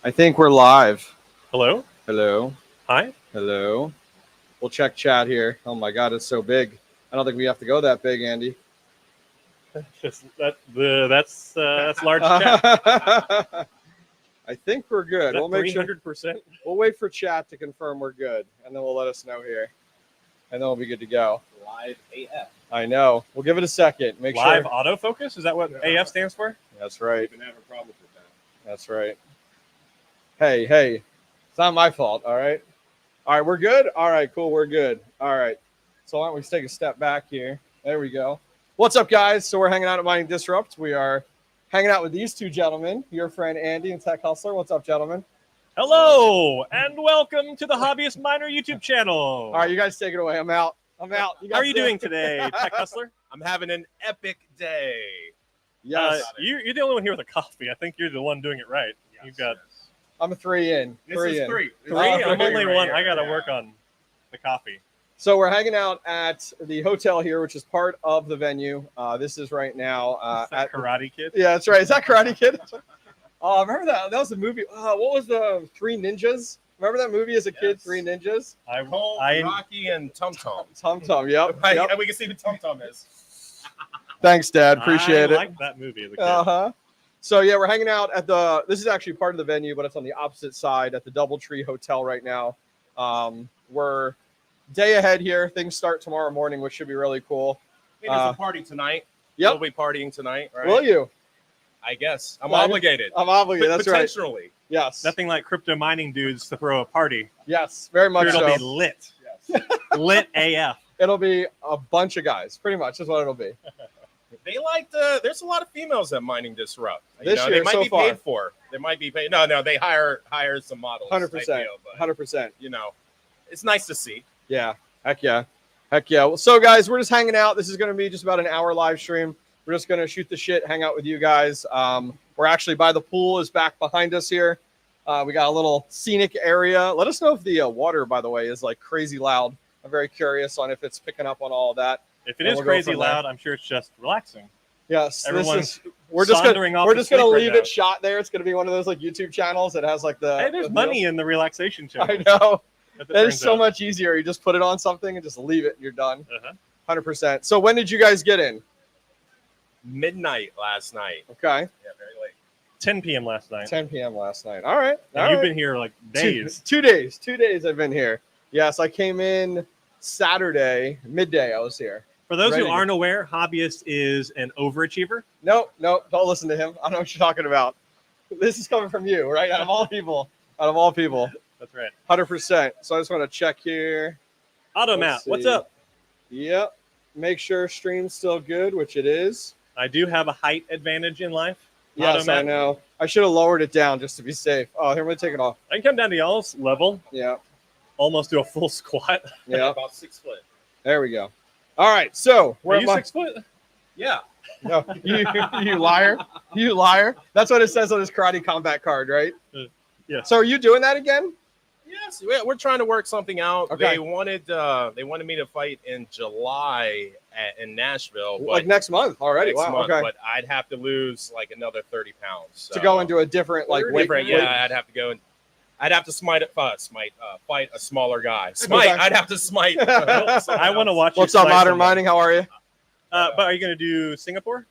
I think we're live. Hello? Hello. Hi? Hello. We'll check chat here. Oh my God, it's so big. I don't think we have to go that big, Andy. That's large chat. I think we're good. We'll make 300%. We'll wait for chat to confirm we're good, and then we'll let us know here, and then we'll be good to go. Live AF. I know. We'll give it a second. Make Live sure. autofocus? Is that what AF stands for? That's right. We've been having problems with that. That's right. Hey, it's not my fault. All right. All right, we're good. All right, cool. We're good. All right. So why don't we take a step back here? There we go. What's up, guys? So we're hanging out at Mining Disrupt. We are hanging out with these two gentlemen, your friend Andy and Tech Hustler. What's up, gentlemen? Hello, and welcome to the Hobbyist Miner YouTube channel. All right, you guys take it away. I'm out. How are you doing today, Tech Hustler? I'm having an epic day. Yes. You're the only one here with a coffee. I think you're the one doing it right. Yes, You've got I'm a three in. This is three. three. I'm I'm only right one. here. I got to Yeah. work on the coffee. So we're hanging out at the hotel here, which is part of the venue. This is right now Is that at Karate Kid? Yeah, that's right. Is that Karate Kid? Oh, remember that? That was a movie. What was the Three Ninjas? Remember that movie as a kid, Yes. Three Ninjas? Cole, I Rocky, and Tum Tum. Tum Tum. Yep. And we can see who Tum Tum is. Thanks, Dad. Appreciate I it. liked that movie as a kid. Uh-huh. So yeah, we're hanging out at this is actually part of the venue, but it's on the opposite side at the Doubletree Hotel right now. We're day ahead here. Things start tomorrow morning, which should be really cool. I think there's a party tonight. Yep. We'll be partying tonight, right? Will you? I guess. I'm Yeah, obligated. I'm obligated. That's right. Potentially. Yes. Nothing like crypto mining dudes to throw a party. Yes. Very much It'll so. be lit. Yes. Lit AF. It'll be a bunch of guys. Pretty much is what it'll be. They like there's a lot of females at Mining Disrupt. This year, they might so be far. paid for. They might be paid. No, they hire some models. 100%. type deal, but, 100%. you know, it's nice to see. Yeah. Heck yeah. Heck yeah. Well, so guys, we're just hanging out. This is going to be just about an hour live stream. We're just going to shoot the shit, hang out with you guys. We're actually by the pool is back behind us here. We got a little scenic area. Let us know if the water, by the way, is like crazy loud. I'm very curious on if it's picking up on all of that. If it And is we'll go crazy from there. loud, I'm sure it's just relaxing. Yes. Everyone's We're just sauntering gonna off we're to just gonna sleep right leave now. it shot there. It's gonna be one of those like YouTube channels that has like the. Hey, there's the money in the relaxation channel. I know. As it That is turns so out. much easier. You just put it on something and just leave it and you're done. Uh-huh. 100%. So when did you guys get in? Midnight last night. Okay. Yeah, very late. 10 p.m. last night. 10 p.m. last night. All right. And All you've right. been here like days. 2 days. 2 days I've been here. Yes, I came in Saturday, midday I was here. For those Ready who to- aren't aware, Hobbyist is an overachiever. Nope, don't listen to him. I don't know what you're talking about. This is coming from you, right? Out of all people. Out of all people. That's right. 100%. So I just want to check here. Automap, Let's what's see. up? Yep. Make sure stream's still good, which it is. I do have a height advantage in life. Yes, I Automap. know. I should have lowered it down just to be safe. Oh, here, I'm going to take it off. I can come down to y'all's level, Yeah. almost do a full squat. Yeah. About 6 foot. There we go. All right. So, Are you am I- 6 foot? Yeah. No, you liar. You liar. That's what it says on his karate combat card, right? Yeah. So, are you doing that again? Yes, we're trying to work something out. Okay. They wanted me to fight in July in Nashville, but Like next month already. next Wow. month, Okay. but I'd have to lose like another 30 pounds. So. To go into a different like weight. different, weight- yeah, I'd have to go and I'd have to fight a smaller guy. Smite. Okay. I'd have to smite. I want to watch. What's you up, slice Modern someone. Mining? How are you? But are you going to do Singapore?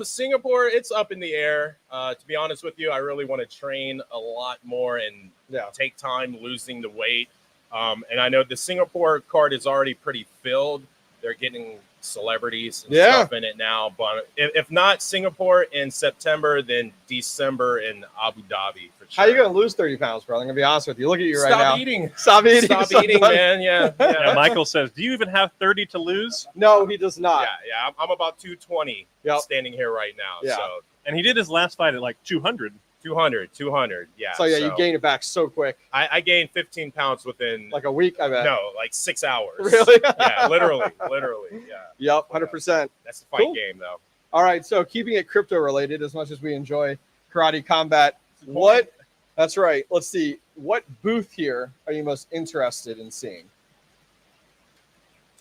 Singapore, it's up in the air. To be honest with you, I really want to train a lot more and Yeah. take time losing the weight. And I know the Singapore card is already pretty filled. They're getting celebrities and Yeah. stuff in it now. But if not Singapore in September, then December in Abu Dhabi for sure. How you gonna lose 30 pounds, bro? I'm gonna be honest with you. Look at you right now. Stop eating. Stop eating. Stop son. eating, man. Yeah. Yeah, Michael says, do you even have 30 to lose? No, he does not. Yeah. I'm about 220 Yep. standing here right now. Yeah. So And he did his last fight at like 200. 200. Yeah. So yeah, you gain it back so quick. I gained 15 pounds within Like a week, I bet. no, like 6 hours. Really? Yeah, literally. Yeah. Yep, 100%. That's the fight Cool. game, though. All right, so keeping it crypto related as much as we enjoy karate combat, what? That's right. Let's see. What booth here are you most interested in seeing?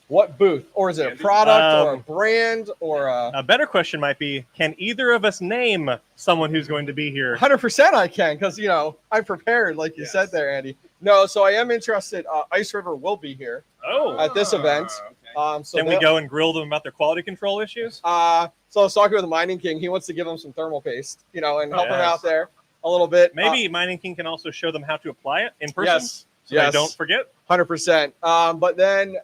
What booth? Or is it a product or a brand or A better question might be, can either of us name someone who's going to be here? 100% I can, because, you know, I'm prepared, like you said there, Andy. No, so I am interested. Ice River will be here at this event. So Can we go and grill them about their quality control issues? So I was talking with the Mining King. He wants to give them some thermal paste, you know, and help them out there a little bit. Maybe Mining King can also show them how to apply it in person. Yes. So they don't forget. 100%. But then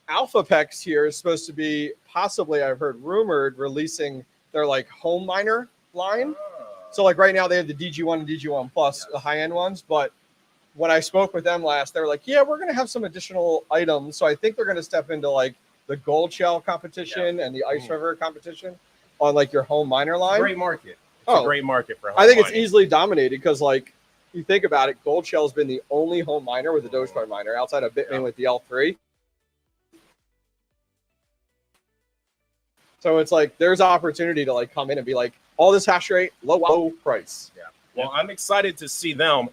AlphaPex here is supposed to be possibly, I've heard rumored, releasing their like home miner line. So like right now they have the DG1 and DG1 Plus, the high-end ones. But when I spoke with them last, they were like, yeah, we're going to have some additional items. So I think they're going to step into like the gold shell competition and the Ice River competition on like your home miner line. Great market. It's a great market for home I think mining. it's easily dominated because like you think about it, Gold Shell has been the only home miner with a Dogecoin miner outside of Bitmain with the L3. So it's like there's opportunity to like come in and be like, all this hash rate, low price. Yeah. Well, I'm excited to see them.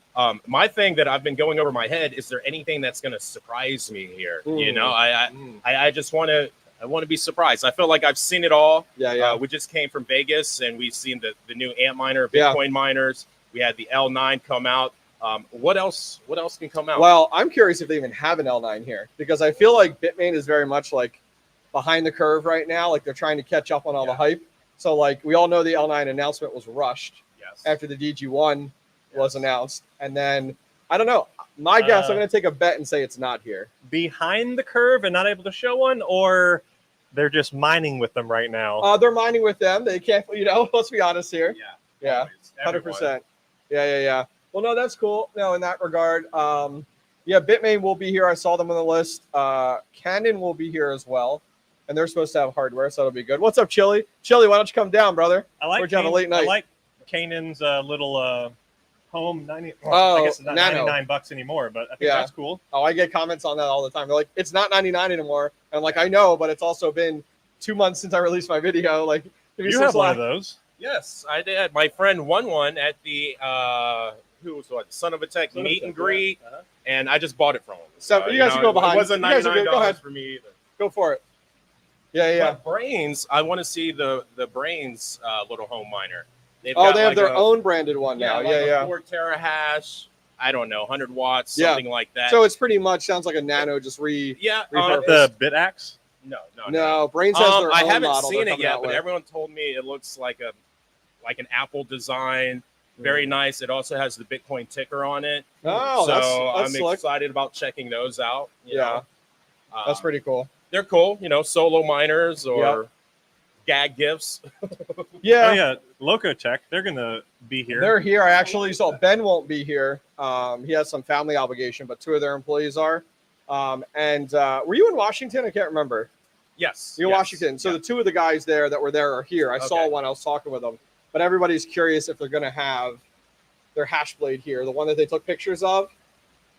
My thing that I've been going over my head, is there anything that's going to surprise me here? You know, I just want to be surprised. I feel like I've seen it all. Yeah. We just came from Vegas and we've seen the new ant miner, Bitcoin miners. We had the L9 come out. What else can come out? Well, I'm curious if they even have an L9 here, because I feel like Bitmain is very much like behind the curve right now. Like they're trying to catch up on all the hype. So like we all know the L9 announcement was rushed after the DG1 was announced. And then I don't know. My guess, I'm going to take a bet and say it's not here. Behind the curve and not able to show one, or they're just mining with them right now? They're mining with them. They can't, you know, let's be honest here. Yeah. 100%. Yeah. Well, no, that's cool. No, in that regard, Bitmain will be here. I saw them on the list. Canon will be here as well, and they're supposed to have hardware, so it'll be good. What's up, Chili? Chili, why don't you come down, brother? We're having a late night. I like Kanan's little home 90. I guess it's not $99 anymore, but I think that's cool. Oh, I get comments on that all the time. They're like, it's not $99 anymore. And I'm like, I know, but it's also been 2 months since I released my video. Like, you have one of those. Yes, I did. My friend won one at the Son of a Tech meet and greet, and I just bought it from him. So you guys can go behind. It wasn't $99 for me either. Go for it. Yeah. But Brains, I want to see the Brains little home miner. They have their own branded one now. Yeah. 4 terahash. I don't know, 100 watts, something like that. So it's pretty much sounds like a nano just repurposed. The BitAxe? No. Brains has their own I haven't model seen it yet, but everyone told me it looks like an Apple design. Very nice. It also has the Bitcoin ticker on it. Oh, so that's I'm excited about checking those out. You know. That's pretty cool. They're cool, you know, solo miners or gag gifts. Yeah. Locotech, they're gonna be here. They're here. I actually saw Ben won't be here. He has some family obligation, but 2 of their employees are. And were you in Washington? I can't remember. Yes. You're in Washington. So the 2 of the guys there that were there are here. I saw one. I was talking with them. But everybody's curious if they're going to have their hash blade here, the one that they took pictures of.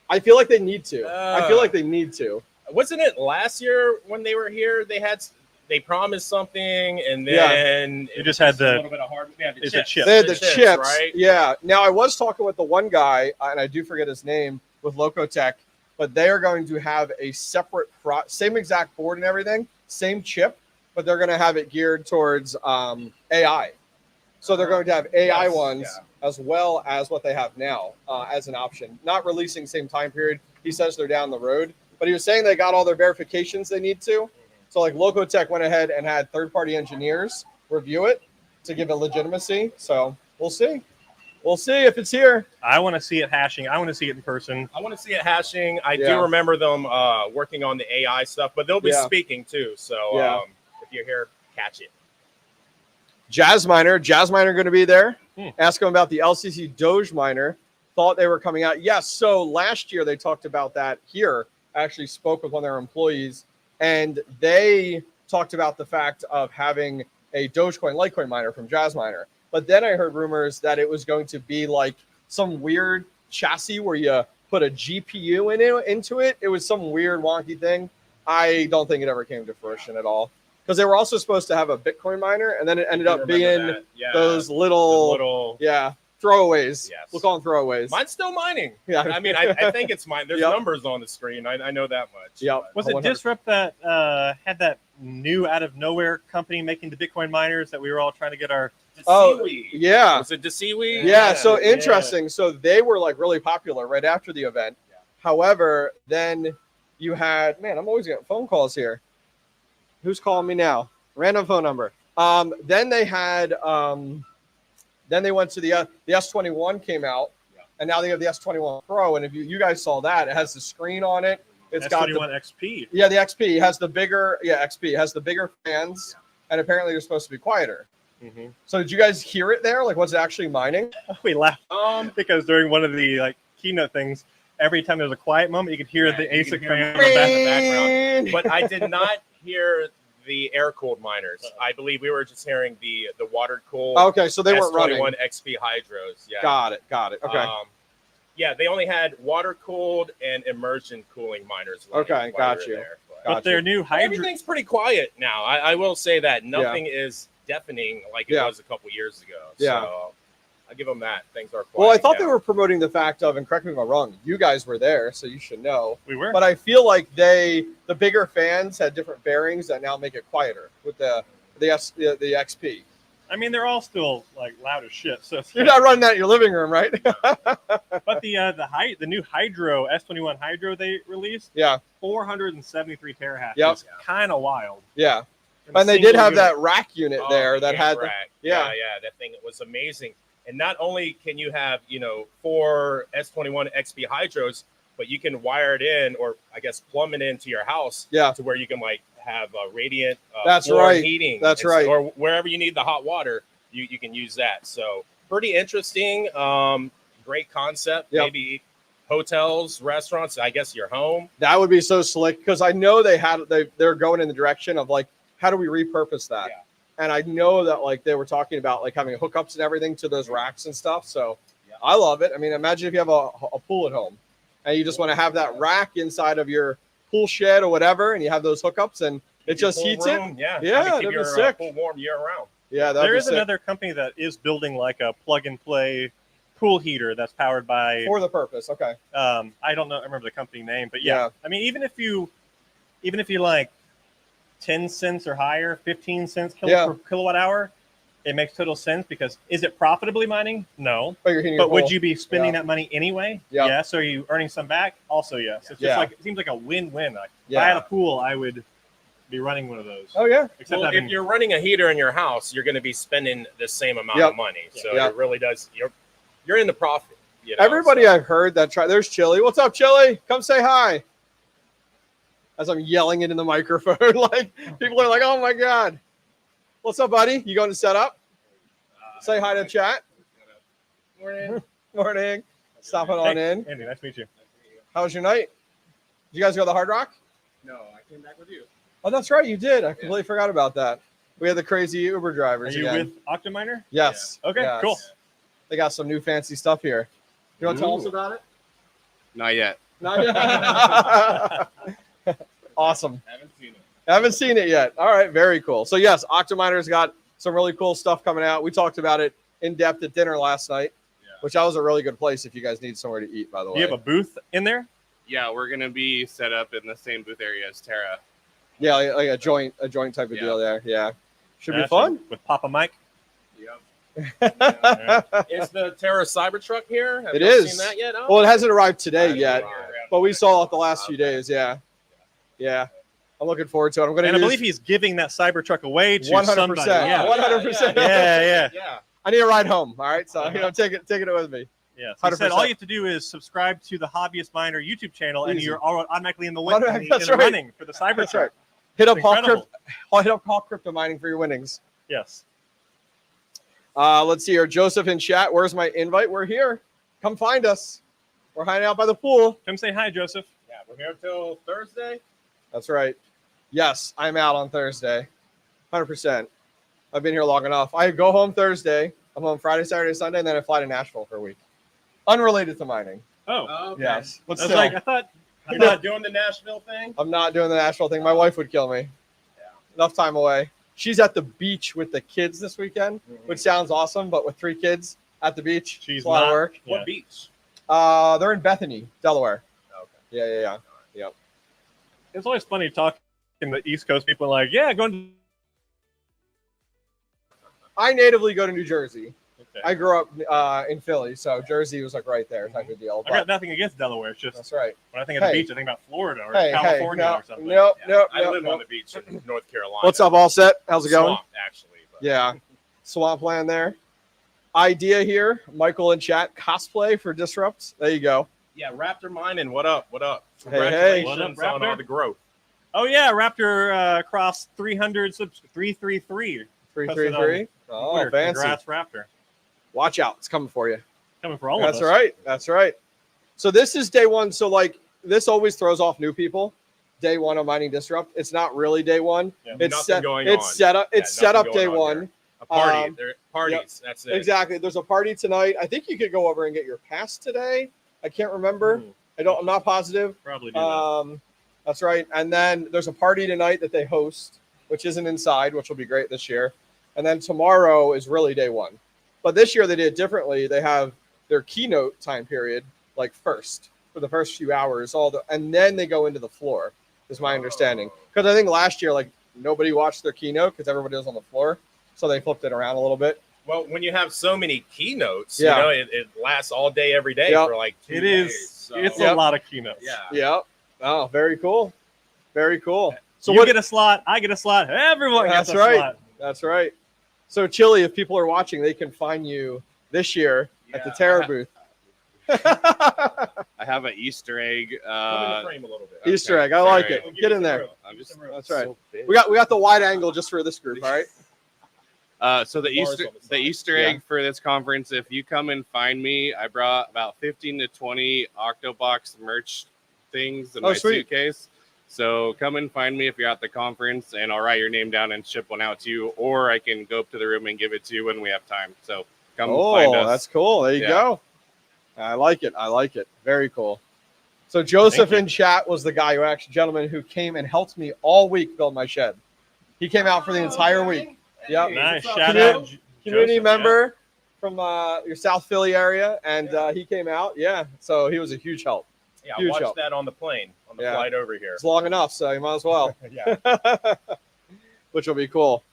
I feel like they need to. Wasn't it last year when they were here? They promised something, and then it just had a little bit of hardware. Yeah, they had the chips, right? Yeah. Now I was talking with the one guy, and I do forget his name, with Locotech, but they are going to have a separate same exact board and everything, same chip, but they're going to have it geared towards AI. So they're going to have AI ones as well as what they have now as an option. Not releasing same time period. He says they're down the road, but he was saying they got all their verifications they need to. So like Locotech went ahead and had third-party engineers review it to give it legitimacy. So we'll see. We'll see if it's here. I want to see it hashing. I want to see it in person. I want to see it hashing. I do remember them working on the AI stuff, but they'll be speaking too. So if you're here, catch it. Jazz Miner going to be there. Ask them about the LCC Doge Miner. Thought they were coming out. Yes. So last year they talked about that here. I actually spoke with one of their employees, and they talked about the fact of having a Dogecoin Litecoin miner from Jazz Miner. But then I heard rumors that it was going to be like some weird chassis where you put a GPU into it. It was some weird wonky thing. I don't think it ever came to fruition at all. Because they were also supposed to have a Bitcoin miner, and then it ended up being those little throwaways. Yes. We'll call them throwaways. Mine's still mining. Yeah. I mean, I think it's mine. There's Yep. numbers on the screen. I know that much. Yep. Was it 100. Disrupt that had that new out of nowhere company making the Bitcoin miners that we were all trying to get our? Oh, DeCeWe. yeah. Was it DeCeWe? Yeah, so interesting. So they were like really popular right after the event. Yeah. However, then you had, man, I'm always getting phone calls here. Who's calling me now? Random phone number. Then they had, then they went to the S21 came out, and now they have the S21 Pro. And if you guys saw that, it has the screen on it. It's got S21 the, XP. yeah, the XP it has the bigger, XP it has the bigger fans, and apparently they're supposed to be quieter. Mm-hmm. So did you guys hear it there? Like, was it actually mining? We laughed because during one of the keynote things, every time there's a quiet moment, you could hear the you ASIC can hear fan them in the back. in the background. But I did not hear the air-cooled miners. I believe we were just hearing the water-cooled. Okay, so they weren't running. S21 XP hydros. Yeah. Got it. Okay. Yeah, they only had water-cooled and immersion cooling miners. Okay, got you. But their new hydro. Everything's pretty quiet now. I will say that nothing is deafening like it was a couple years ago. Yeah. So I give them that. Things are quiet. Well, I thought they now. were promoting the fact of, and correct me if I'm wrong, you guys were there, so you should know. We were. But I feel like the bigger fans had different bearings that now make it quieter with the XP. I mean, they're all still like loud as shit. So You're not running that in your living room, right? But the new Hydro S21 Hydro they released, 473 terahash. Yep. Is kind of wild. Yeah. And a And they did single have unit. that rack unit Oh, there the that had rack. yeah. That thing was amazing. And not only can you have 4 S21 XP hydros, but you can wire it in, or I guess plumb it into your house to where you can like have radiant That's floor right. heating. That's right. Or wherever you need the hot water, you can use that. So pretty interesting. Great concept. Yep. Maybe hotels, restaurants, I guess your home. That would be so slick, because I know they're going in the direction of like, how do we repurpose that? Yeah. And I know that like they were talking about like having hookups and everything to those racks and stuff. So I love it. I mean, imagine if you have a pool at home and you just want to have that rack inside of your pool shed or whatever, and you have those hookups and it just heats it. Yeah. Yeah, Keep that'd your be sick. pool warm year round. Yeah, There is another company that is building like a plug and play pool heater that's powered by for the purpose. Okay. I don't know. I remember the company name, but Yeah. I mean, even if you like 10 cents or higher, 15 cents per kilowatt hour, it makes total sense, because is it profitably mining? No. But you're heating But your would pool. you be spending that money anyway? Yeah. Yes. So are you earning some back? Also, yes. It's just like, it seems like a win-win. Like if I had a pool, I would be running one of those. Oh yeah. Except Well, if you're running a heater in your house, you're going to be spending the same amount of money. So it really does. You're in the profit. Everybody I've heard that there's Chili. What's up, Chili? Come say hi. As I'm yelling into the microphone, like people are like, "Oh my god, what's up, buddy? You going to set up? Say hi to chat." Morning. Morning. Stopping on in. Andy, nice to meet you. How was your night? Did you guys go to the Hard Rock? No, I came back with you. Oh, that's right, you did. I completely forgot about that. We had the crazy Uber Are drivers you again. with Octominer? Yes. Okay, Yes. cool. They got some new fancy stuff here. You want to tell us about it? Not yet. Not yet. Awesome. Haven't seen it yet. All right, very cool. So yes, Octominer's got some really cool stuff coming out. We talked about it in depth at dinner last night, which was a really good place if you guys need somewhere to eat, by the way. Do you have a booth in there? Yeah, we're gonna be set up in the same booth area as Terra. Yeah, like a joint type of deal there. Yeah. Should be fun. With Papa Mike. Is the Terra Cybertruck here? Have It you is. seen that yet? Oh. Well, it hasn't arrived today yet, Right. but we saw it the last few days. Yeah. Yeah. I'm looking forward to it. I'm going to And I believe he's giving that Cybertruck away to 100%. somebody. Yeah. 100%. Yeah. I need a ride home. All right. So, take it with me. Yeah. So he said 100%. all you have to do is subscribe to the Hobbyist Miner YouTube channel, and Easy. you're automatically in the That's right. running for the Cybertruck. That's right. Hit up Incredible. Hawk Crypto Mining for your winnings. Yes. Let's see here. Joseph in chat. Where's my invite? We're here. Come find us. We're hiding out by the pool. Come say hi, Joseph. Yeah, we're here till Thursday. That's right. Yes, I'm out on Thursday. 100%. I've been here long enough. I go home Thursday. I'm home Friday, Saturday, Sunday, and then I fly to Nashville for a week. Unrelated to mining. Oh. Okay. Yes. But I was still, like, I thought You're not doing the Nashville thing? I'm not doing the Nashville thing. My wife would kill me. Yeah. Enough time away. She's at the beach with the kids this weekend, which sounds awesome, but with 3 kids, At the beach. She's It's a lot of not- work. Yeah. What beach? They're in Bethany, Delaware. Okay. Yeah. It's always funny talking to the East Coast people like, yeah, going I natively go to New Jersey. Okay. I grew up in Philly, so Jersey was like right there type of deal. I got But nothing against Delaware. It's just that's right. when I think of the Hey. beach, I think about Florida or Hey, California no, or something. nope, Yeah, nope, I nope, live on nope. the beach in North Carolina. What's up, all set? How's it going? Swamp, actually. But. Yeah, swampland there. Idea here, Michael in chat, cosplay for Disrupt. There you go. Yeah, Raptor Mining. What up? What up? Hey. Congratulations What up, on Raptor? all the growth. Oh yeah, Raptor crossed 300 subs 333. 333. Oh, Twitter. fancy. Congrats, Raptor. Watch out, it's coming for you. Coming for all That's of us. right. That's right. So this is day one. So like this always throws off new people. Day one of Mining Disrupt. It's not really day one. Yeah. It's Nothing set. going It's on. set up. It's Yeah, set up nothing day going on one. there. A party. Um, There parties. That's it. Exactly. There's a party tonight. I think you could go over and get your pass today. I can't remember. I'm not positive. Probably do that. That's right. And then there's a party tonight that they host, which isn't inside, which will be great this year. And then tomorrow is really day one. But this year they did it differently. They have their keynote time period like first for the first few hours, and then they go into the floor. Is my understanding. Because I think last year like nobody watched their keynote because everybody was on the floor, so they flipped it around a little bit. Well, when you have so many keynotes, Yeah. you know, it lasts all day, every day Yep. for like 2 It days. is. So, It's Yep. a lot of keynotes. yeah. Yeah. Oh, very cool. Very cool. So You what? get a slot, I get a slot, everyone That's gets a right. slot. That's right. So Chili, if people are watching, they can find you this year at the Yeah. Terror booth. I have an Easter egg. Come in the frame a little bit. Easter Okay, egg. I like sorry. it. Get in there. I'm just That's right. so big. We got the wide angle just for this group. All right. So the Bars Easter on the the side. Easter Yeah. egg for this conference, if you come and find me, I brought about 15 to 20 Octobox merch things in Oh, my sweet. suitcase. So come and find me if you're at the conference, and I'll write your name down and ship one out to you, or I can go up to the room and give it to you when we have time. So come find Oh, us. that's cool. There you Yeah. go. I like it. I like it. Very cool. So Joseph Thank you. in chat was the guy gentleman who came and helped me all week build my shed. He came out for the entire week. Yep. Nice. what's up, Shout Commu- out. Community Joseph, member from your South Philly area, and Yeah. he came out. Yeah. So he was a huge help. Yeah, I Huge watched help. that on the plane on the Yeah. flight over here. It's long enough, so you might as well. Yeah. Which will be cool.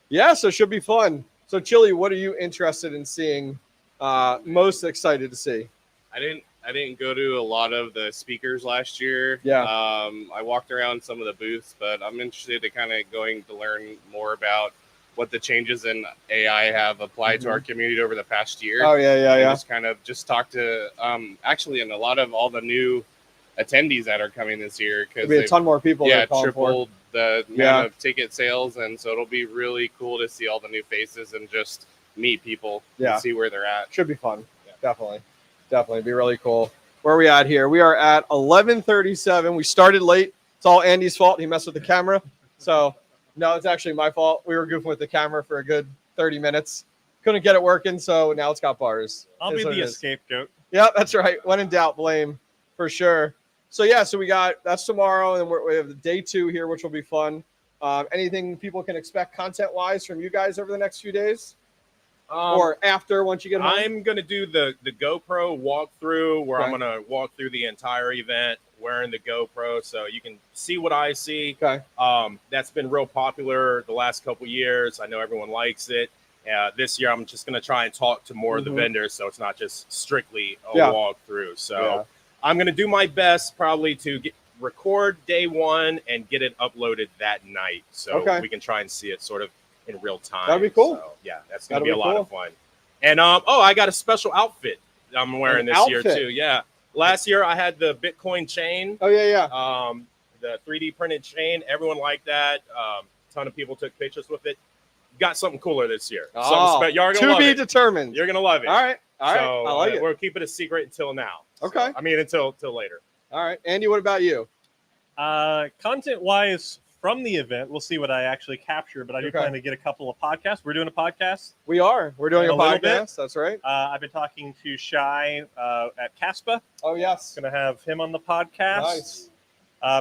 Yeah, so it should be fun. So Chili, what are you interested in seeing? Most excited to see? I didn't go to a lot of the speakers last year. Yeah. I walked around some of the booths, but I'm interested to kind of going to learn more about what the changes in AI have applied to our community over the past year. Oh yeah. And just kind of talk to actually and a lot of all the new attendees that are coming this year There'll because be a ton more people. yeah they're calling for. tripled the amount Yeah. of ticket sales, and so it'll be really cool to see all the new faces and just meet people Yeah. and see where they're at. Should be fun. Definitely be really cool. Where are we at here? We are at 11:37. We started late. It's all Andy's fault. He messed with the camera. So no, it's actually my fault. We were goofing with the camera for a good 30 minutes. Couldn't get it working, so now it's got bars. I'll Is be what the it is. scapegoat. Yep, that's right. When in doubt, blame for sure. So yeah, so we got that's tomorrow, and we have the day 2 here, which will be fun. Anything people can expect content-wise from you guys over the next few days, or after once you get home? I'm gonna do the GoPro walkthrough where I'm Okay. gonna walk through the entire event wearing the GoPro, so you can see what I see. Okay. That's been real popular the last couple years. I know everyone likes it. This year, I'm just gonna try and talk to more of the Mhm. vendors, so it's not just strictly a Yeah. walkthrough. So Yeah. I'm gonna do my best probably to record day 1 and get it uploaded that night, so Okay. we can try and see it sort of in real time. That'd be cool. So, yeah, that's gonna That'll be a be lot cool. of fun. And I got a special outfit I'm wearing An this year outfit? too. Yeah, last year I had the Bitcoin chain, Oh yeah. the 3D printed chain. Everyone liked that. Ton of people took pictures with it. Got something cooler this year. Oh, You're gonna to love be it. determined. You're gonna love it. All right. So, I like it. We'll keep it a secret until now. Okay. I mean, until later. All right, Andy. What about you? Content-wise, from the event, we'll see what I actually capture, but I do Okay. plan to get a couple of podcasts. We're doing a podcast. We are. We're doing In a a little bit. podcast. That's right. Uh, I've been talking to Shai at CASPA. Oh yes. Going to have him on the podcast. Nice.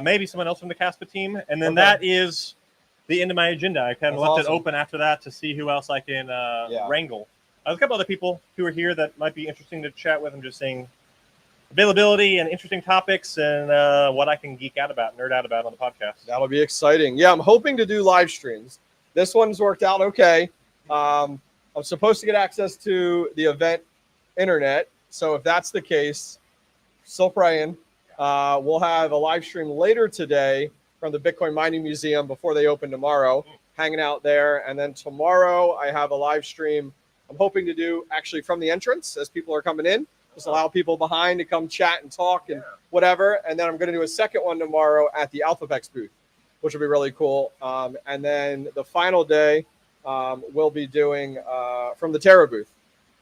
Maybe someone else from the CASPA team. And then Okay. that is the end of my agenda. I kind of That's left awesome. it open after that to see who else I can Yeah. wrangle. There's a couple other people who are here that might be interesting to chat with. I'm just saying availability and interesting topics and what I can geek out about, nerd out about on the podcast. That'll be exciting. Yeah, I'm hoping to do live streams. This one's worked out okay. I'm supposed to get access to the event internet. So if that's the case, still praying. We'll have a live stream later today from the Bitcoin Mining Museum before they open tomorrow, hanging out there. And then tomorrow I have a live stream I'm hoping to do actually from the entrance as people are coming in. Just allow people behind to come chat and talk and whatever. And then I'm going to do a second one tomorrow at the 𝐿𝐵𝐵𝑋 booth, which will be really cool. And then the final day we'll be doing from the Terra booth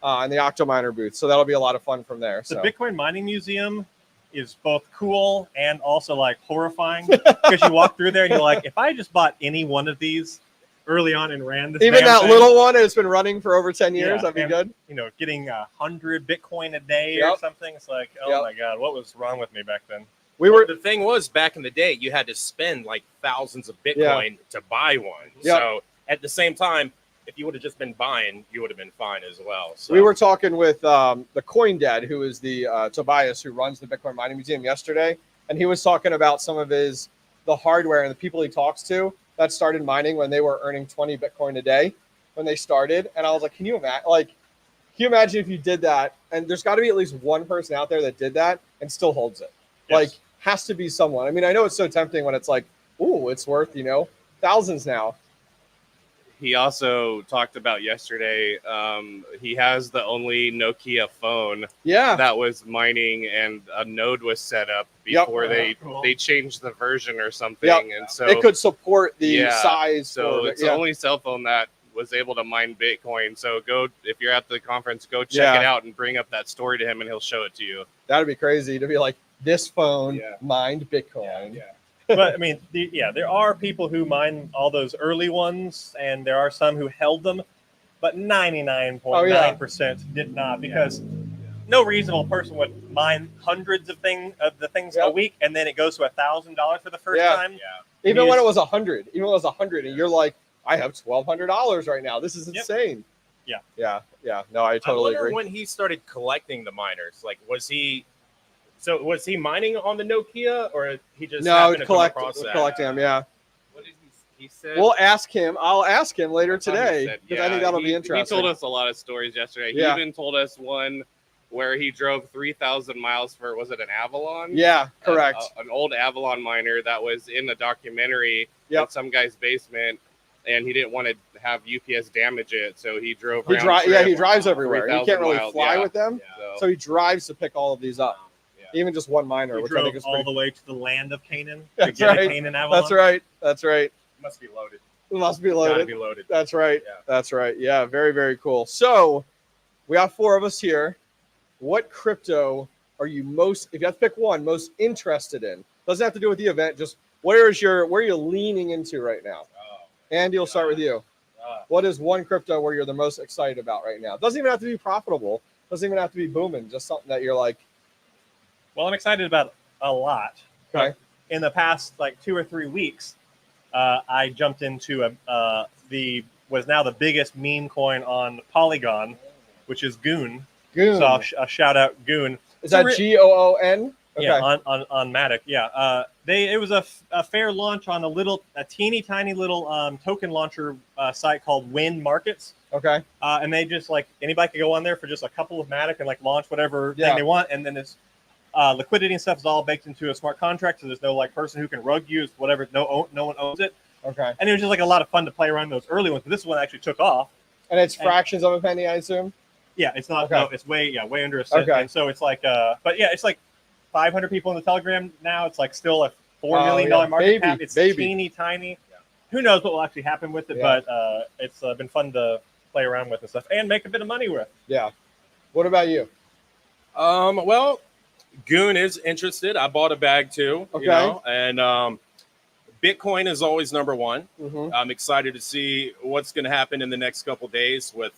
and the Octominer booth. So that'll be a lot of fun from there. The Bitcoin Mining Museum is both cool and also like horrifying because you walk through there and you're like, if I just bought any one of these early on and ran this, even that little one has been running for over 10 years, that'd be good. You know, getting 100 Bitcoin a day or something. It's like, oh my God, what was wrong with me back then? The thing was, back in the day, you had to spend like thousands of Bitcoin to buy one. So at the same time, if you would have just been buying, you would have been fine as well. So. We were talking with the Coin Dad, who is the Tobias who runs the Bitcoin Mining Museum yesterday, and he was talking about some of the hardware and the people he talks to that started mining when they were earning 20 Bitcoin a day when they started. And I was like, can you imagine if you did that? And there's got to be at least one person out there that did that and still holds it. Yes. Like, has to be someone. I mean, I know it's so tempting when it's like, ooh, it's worth, thousands now. He also talked about yesterday, he has the only Nokia phone that was mining, and a node was set up before they changed the version or something. And so it could support the size. So it's the only cell phone that was able to mine Bitcoin. So go, if you're at the conference, go check it out and bring up that story to him and he'll show it to you. That'd be crazy to be like, this phone mined Bitcoin. But I mean, there are people who mine all those early ones, and there are some who held them, but 99.9% did not, because no reasonable person would mine hundreds of things a week, and then it goes to $1,000 for the first time. Even when it was 100, and you're like, I have $1,200 right now. This is insane. Yeah. No, I totally agree. When he started collecting the miners, like, was he mining on the Nokia, or he just happened to come across that? Collecting them, What did he said? We'll ask him. I'll ask him later today, because I think that'll be interesting. He told us a lot of stories yesterday. He even told us one where he drove 3,000 miles for, was it an Avalon? Yeah, correct. An old Avalon miner that was in a documentary in some guy's basement, and he didn't want to have UPS damage it, so he drove around. He drives everywhere. He can't really fly with them, so he drives to pick all of these up. Even just one miner, which I think is all the way to the land of Canaan. That's right. Canaan Avalon. That's right. It must be loaded. Gotta be loaded. That's right. Yeah. That's right. Yeah, very, very cool. So we have 4 of us here. What crypto are you most, if you have to pick one, most interested in? Doesn't have to do with the event. Just where are you leaning into right now? Andy, we'll start with you. What is one crypto where you're the most excited about right now? Doesn't even have to be profitable. Doesn't even have to be booming. Just something that you're like. Well, I'm excited about a lot. Okay. In the past 2 or 3 weeks, I jumped into was now the biggest meme coin on Polygon, which is Goon. So I'll shout out Goon. Is that GOON? Okay. Yeah, on Matic. Yeah. It was a fair launch on a teeny tiny little token launcher site called Win Markets. Okay. And they just anybody could go on there for just a couple of Matic and launch whatever thing they want, and then it's liquidity and stuff is all baked into a smart contract, so there's no person who can rug you. It's whatever. No one owns it. Okay. And it was just a lot of fun to play around those early ones. But this one actually took off. And it's fractions of a penny, I assume. Yeah, it's not. Okay. No, it's way under a cent. Okay. And so it's but yeah, it's 500 people in the Telegram now. It's still a $4 million market cap. It's teeny tiny. Yeah. Who knows what will actually happen with it? Yeah. But it's been fun to play around with and stuff and make a bit of money with. Yeah. What about you? Well, Goon is interested. I bought a bag too. Okay. And Bitcoin is always number one. Mm-hmm. I'm excited to see what's going to happen in the next couple of days with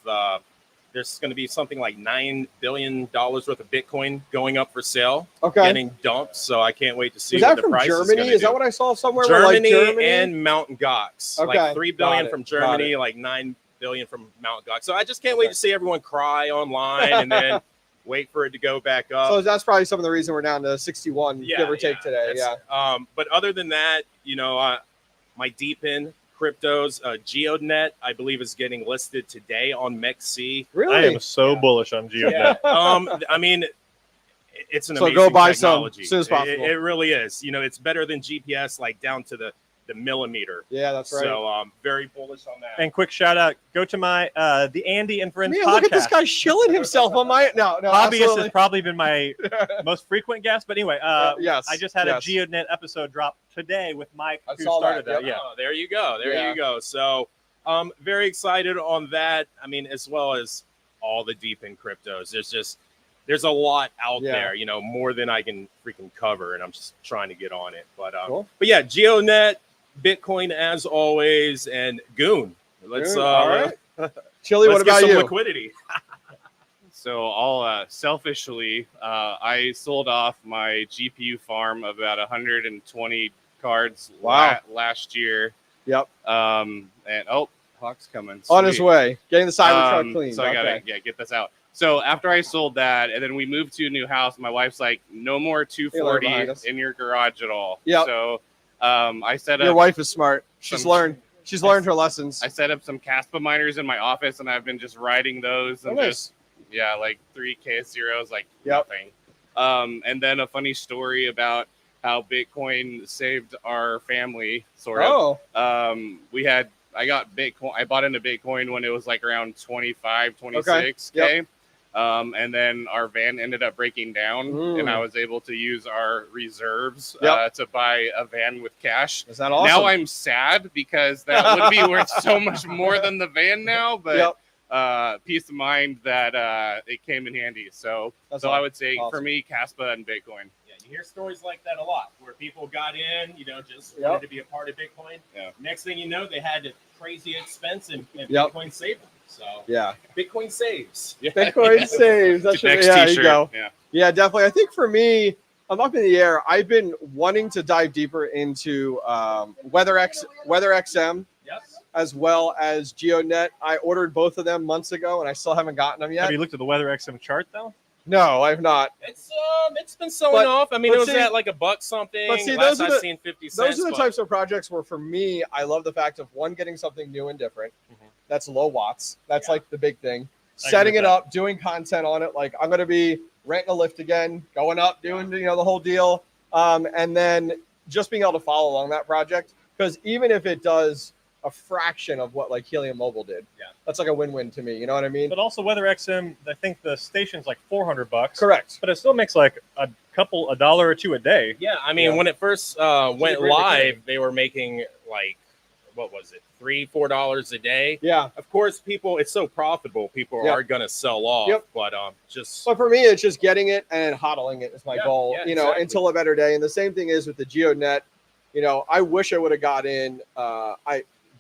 there's going to be something like $9 billion worth of Bitcoin going up for sale. Okay. Getting dumped. So I can't wait to see what the from price Germany? is going to do. Is that what I saw somewhere? Germany and Mt. Gox. Okay. $3 billion from Germany, $9 billion from Mount God. So I just can't wait to see everyone cry online and then wait for it to go back up. So that's probably some of the reason we're down to 61, give or take today. But other than that, my DEPIN cryptos, GeoNet, I believe, is getting listed today on 𝐋𝐨𝐨𝐤𝐢𝐧𝐠. Really? I am so bullish on GeoNet. I mean, it's an amazing go buy technology. some as soon as possible. It really is. It's better than GPS, like down to the millimeter. Yeah, that's right. So very bullish on that. And quick shout out, go to my the Andy and Friends podcast. Look at this guy shilling himself on my no. Hobbyist has probably been my most frequent guest. But anyway, yes, I just had a GeoNet episode drop today with Mike, who started that. Yeah. Oh, there you go. There you go. So very excited on that. I mean, as well as all the DEPIN cryptos. There's a lot out there, more than I can freaking cover, and I'm just trying to get on it. But but yeah, GeoNet, Bitcoin as always, and Goon. Let's all right. Chili, what about you? Liquidity. So I'll selfishly, I sold off my GPU farm of about 120 cards last year. Yep. And Hawk's coming. On his way, getting the side of the truck clean. So I gotta get this out. So after I sold that, and then we moved to a new house, my wife's like, "No more 240 in your garage at all." Yeah. So I set up. Your wife is smart. She's learned her lessons. I set up some 𝐋𝐨𝐴 miners in my office, and I've been just riding those and like 3 ks0s, like nothing. And then a funny story about how Bitcoin saved our family, sort of. I got Bitcoin. I bought into Bitcoin when it was like around 25, 26K. And then our van ended up breaking down, and I was able to use our reserves to buy a van with cash. Is that awesome? Now I'm sad because that would be worth so much more than the van now, but peace of mind that it came in handy. So I would say for me, 𝐋𝐴 and Bitcoin. Yeah, you hear stories like that a lot, where people got in, just wanted to be a part of Bitcoin. Yeah. Next thing you know, they had a crazy expense, and Bitcoin saved them. So Bitcoin saves. Bitcoin saves. That's next t-shirt. You go. Yeah, definitely. I think for me, I'm up in the air. I've been wanting to dive deeper into WeatherXM, as well as GeoNet. I ordered both of them months ago, and I still haven't gotten them yet. Have you looked at the WeatherXM chart though? No, I've not. It's been selling off. I mean, it was at like $1 something. But see, last I've seen 50 cents. Those are the types of projects where, for me, I love the fact of getting something new and different. That's low watts. That's like the big thing. Setting it up, doing content on it. Like, I'm going to be renting a lift again, going up, doing the whole deal, and then just being able to follow along that project. Because even if it does a fraction of what like Helium Mobile did, that's like a win-win to me. You know what I mean? But also WeatherXM, I think the station's like $400. Correct. But it still makes like a dollar or two a day. Yeah, I mean, when it first went live, they were making like, what was it, $3-4 a day? Yeah. Of course, it's so profitable. People are gonna sell off. But But for me, it's just getting it and hodling it is my goal. Until a better day. And the same thing is with the GeoNet. I wish I would have got in.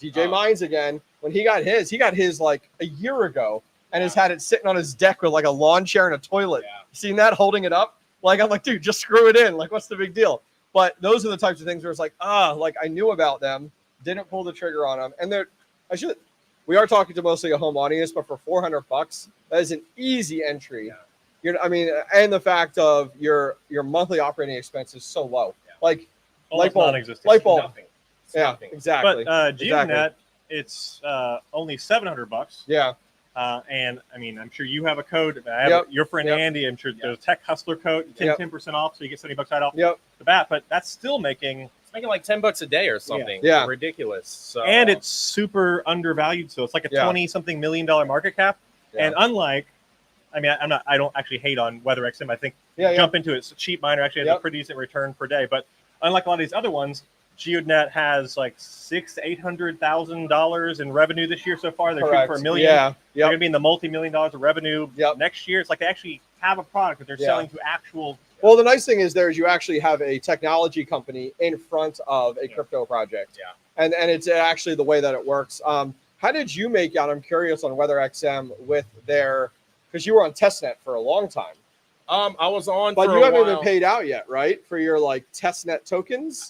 DJ Mines again. When he got his like a year ago, and has had it sitting on his deck with like a lawn chair and a toilet. Seen that, holding it up? Like, I'm like, dude, just screw it in. Like, what's the big deal? But those are the types of things where it's like, like I knew about them, didn't pull the trigger on them, and we are talking to mostly a home audience, but for $400, that is an easy entry. And the fact of your monthly operating expense is so low, like light bulb, Nothing. Yeah, exactly. But GeoNet, it's only $700. Yeah. And I mean, I'm sure you have a code. I have your friend Andy. I'm sure there's a Tech Hustler code, 10% off, so you get $70 right off the bat. But that's still making like $10 a day or something. Yeah. Ridiculous. So, and it's super undervalued. So it's like a 20-something million dollar market cap. Yeah. And unlike, I mean, I don't actually hate on WeatherXM. I think jump into it. It's a cheap miner. Actually has a pretty decent return per day. But unlike a lot of these other ones, GeoNet has like $600,000 to $800,000 in revenue this year so far. They're shooting for $1 million. They're going to be in the multi-million dollars of revenue next year. It's like they actually have a product that they're selling to actual. Well, the nice thing is you actually have a technology company in front of a crypto project. Yeah. And it's actually the way that it works. How did you make out? I'm curious on WeatherXM with because you were on testnet for a long time. I was on, but you haven't been paid out yet, right? For your like testnet tokens.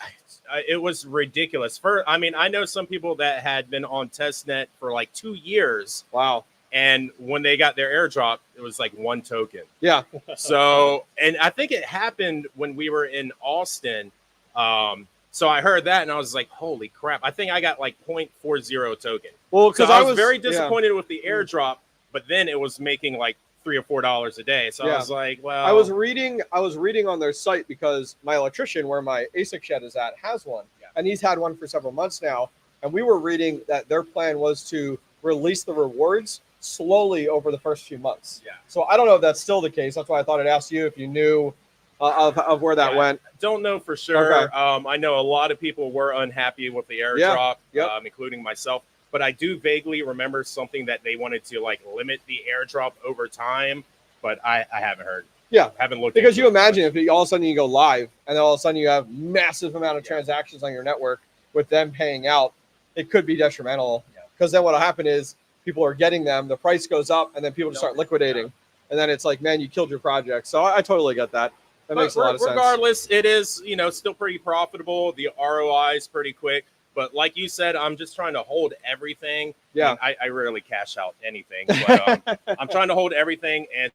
it was ridiculous. I mean, I know some people that had been on testnet for like 2 years. Wow. And when they got their airdrop, it was like 1 token. Yeah. So, and I think it happened when we were in Austin. So I heard that and I was like, holy crap. I think I got like 0.40 token. Well, because I was very disappointed with the airdrop, but then it was making like $3 or $4 a day. So I was like, well, I was reading on their site because my electrician, where my ASIC shed is at, has one. Yeah. And he's had one for several months now. And we were reading that their plan was to release the rewards slowly over the first few months. Yeah. So I don't know if that's still the case. That's why I thought I'd ask you if you knew of where that went. Don't know for sure. Okay. I know a lot of people were unhappy with the airdrop, including myself. But I do vaguely remember something that they wanted to like limit the airdrop over time. But I haven't heard. Yeah, haven't looked. Because you imagine if all of a sudden you go live and then all of a sudden you have massive amount of transactions on your network with them paying out, it could be detrimental. Because then what'll happen is people are getting them, the price goes up, and then people just start liquidating. And then it's like, man, you killed your project. So I totally get that. That makes a lot of sense. Regardless, it is, still pretty profitable. The ROI is pretty quick. But like you said, I'm just trying to hold everything. Yeah. I rarely cash out anything. But I'm trying to hold everything. And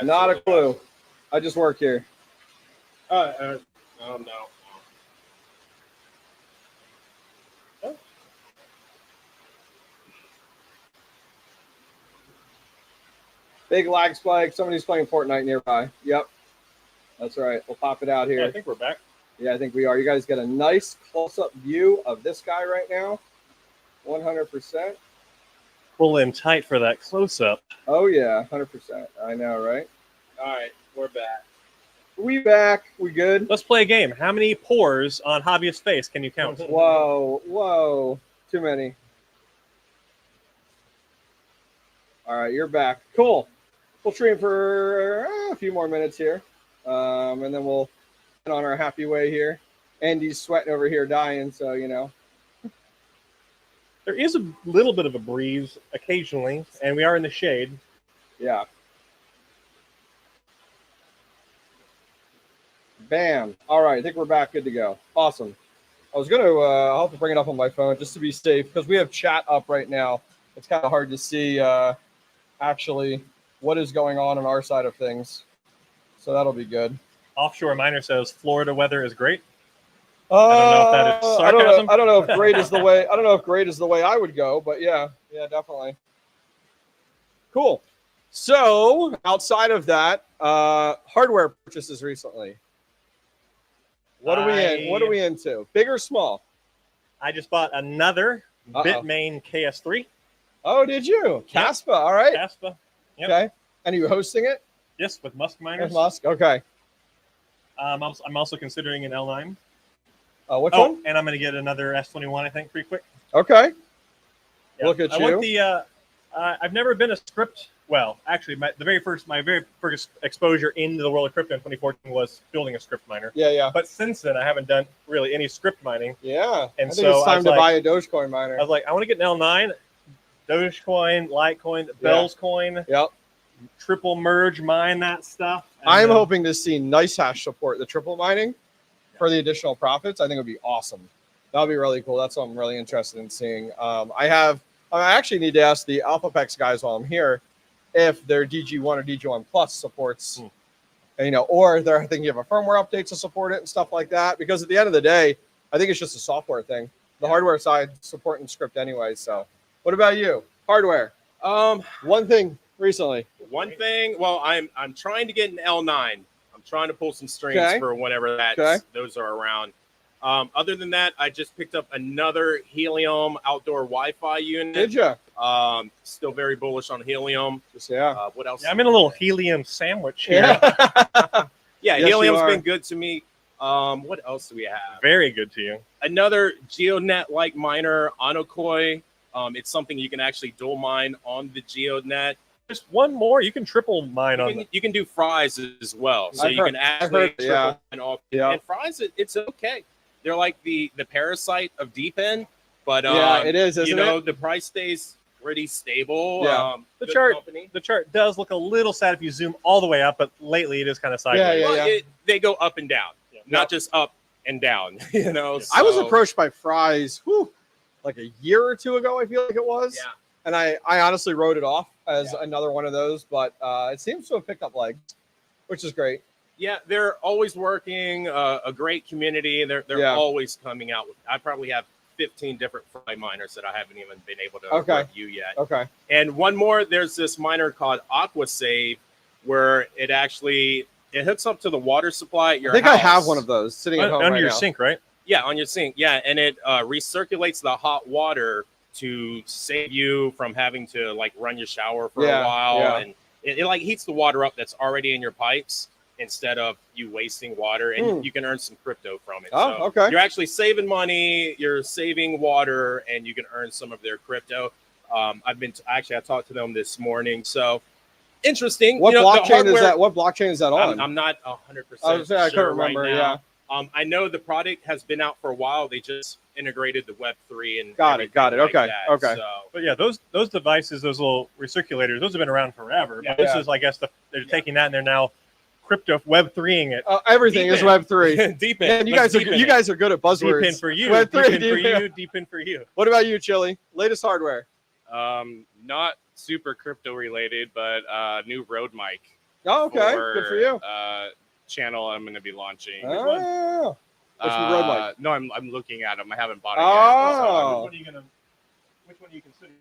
Not a clue. I just work here. oh no. Big lag spike. Somebody's playing Fortnite nearby. Yep. That's right. We'll pop it out here. Yeah, I think we're back. Yeah, I think we are. You guys get a nice close-up view of this guy right now. 100%. Pull in tight for that close-up. Oh, yeah. 100%. I know, right? All right, we're back. We back. We good? Let's play a game. How many pores on Hobbyist face can you count? Whoa. Too many. All right, you're back. Cool. We'll stream for a few more minutes here. And then we'll get on our happy way here. Andy's sweating over here dying, so, There is a little bit of a breeze occasionally, and we are in the shade. Yeah. Bam. All right, I think we're back. Good to go. Awesome. I was going to I'll have to bring it up on my phone just to be safe because we have chat up right now. It's kind of hard to see actually what is going on our side of things. So that'll be good. Offshore Miner says Florida weather is great. I don't know if that is sarcasm. I don't know if great is the way. I don't know if great is the way I would go, but yeah, definitely. Cool. So outside of that, hardware purchases recently. What are we in? What are we into? Big or small? I just bought another Bitmain KS3. Oh, did you? Kaspa, all right. Kaspa. Yep. Okay. And are you hosting it? Yes, with Musk miners. With Musk. Okay. I'm also considering an L9. Which one? And I'm going to get another S21, I think, pretty quick. Okay. Yeah. Look at you. I want the. I've never been a script. Well, actually, my very first exposure into the world of crypto in 2014 was building a script miner. Yeah. But since then, I haven't done really any script mining. Yeah. And I think it's time to buy a Dogecoin miner. I was like, I want to get an L9, Dogecoin, Litecoin, Bell's coin. Yep. Triple merge mine that stuff. I'm hoping to see NiceHash support the triple mining for the additional profits. I think it would be awesome. That would be really cool. That's what I'm really interested in seeing. I have I actually need to ask the AlphaPex guys while I'm here if their DG1 or DG1 Plus supports, or they're thinking of a firmware update to support it and stuff like that. Because at the end of the day, I think it's just a software thing. The hardware side supporting script anyway. So, what about you? Hardware. One thing recently. One thing. Well, I'm trying to get an L9. I'm trying to pull some strings for whenever those are around. Other than that, I just picked up another Helium outdoor Wi-Fi unit. Did you? Still very bullish on Helium. What else? Yeah, I'm in a little Helium sandwich here. Yeah, Helium's been good to me. What else do we have? Very good to you. Another GeoNet-like miner, Onokoi. It's something you can actually dual mine on the GeoNet. Just one more. You can triple mine You can do fries as well. So you can actually triple mine off. And fries, it's okay. They're like the parasite of DEPIN, but it is, isn't it? The price stays pretty stable. The chart does look a little sad if you zoom all the way up, but lately it is kind of sideways. They go up and down, not just up and down. So. I was approached by Fries like a year or two ago, I feel like it was. Yeah. And I honestly wrote it off as another one of those, but it seems to have picked up legs, which is great. Yeah, they're always working, a great community. They're always coming out with, I probably have 15 different fry miners that I haven't even been able to review yet. Okay. And one more, there's this miner called 𝐋𝐨𝐤𝐲𝐢𝐴, where it hooks up to the water supply at your house. I have one of those sitting at home under your sink, right? Yeah, on your sink. Yeah, and it recirculates the hot water to save you from having to like run your shower for a while. And it like heats the water up that's already in your pipes, instead of you wasting water, and you can earn some crypto from it. So you're actually saving money, you're saving water, and you can earn some of their crypto. I talked to them this morning. So interesting. What blockchain is that? What blockchain is that on? I'm not 100% sure. I can't remember. Right now. I know the product has been out for a while. They just integrated the Web3 and got it. Okay. So. But yeah, those devices, those little recirculators, those have been around forever. But this is, I guess, they're taking that and they're now crypto Web3ing it. Everything is Web3. DEPIN. And you guys are good at buzzwords. DEPIN for you. Web3. DEPIN for you. What about you, Chili? Latest hardware? Not super crypto related, but new Rode mic. Oh, okay. Good for you. Channel I'm going to be launching. Oh. What's your Rode mic? No, I'm looking at them. I haven't bought it yet. So which one are you considering?